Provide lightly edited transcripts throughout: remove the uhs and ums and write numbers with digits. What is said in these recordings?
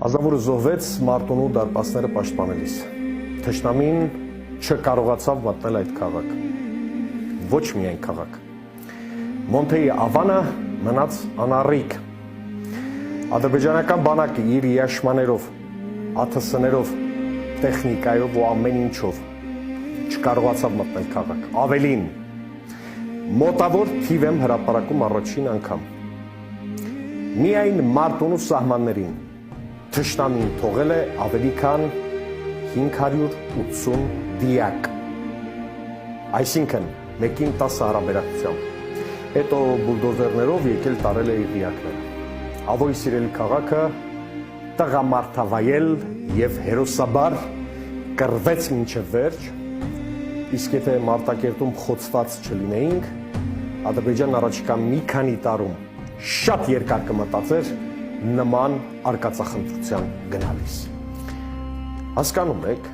Ազնավուրը զոհվեց Մարտունու դարպասները պաշտպանելիս։ Թշնամին չկարողացավ մտնել այդ քաղաք։ Ոչ միայն քաղաք։ Մոնթեի ավանը մնաց անառիկ։ Ադրբեջանական բանակը իր իաշմաներով, ԱԹՍ-ներով, տեխնիկայով ու ամեն ինչով չկարողացավ մտնել քաղաք։ Ավելին, մոտավոր թիվ եմ հրապարակում առաջին անգամ։ Միայն Մարտունու սահմաններին թշնամին թողել է ավելի քան 580 դիակ, այսինքն 1-10 հարաբերակցությամբ, հետո բուլդոզերներով եկել տարել է իր դիակները։ Ավոյի սիրելի քաղաքը տղամարդավայել և հերոսաբար կռվեց մինչև վերջ, իսկ եթե Մարտակերտում խոցված չլինեինք, Ադրբեջանն առաջիկա մի քանի տարում շատ երկար կմտածեր նման արկածախնդրության գնալիս։ Հասկանում եք,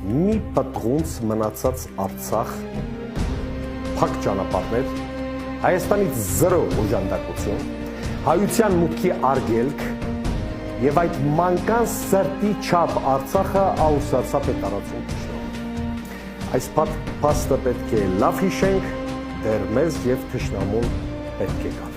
մի պտղունց մնացած Արցախ, փակ ճանապարհներ, Հայաստանից 0 օժանդակություն, հայության մուտքի արգելք եւ այդ մանկան սրտի չափ Արցախը աուսացապ է տարածում թշնամուն։ Այս փաստը պետք է լավ հիշենք, դեռ մեզ եւ թշնամուն պետք է գա։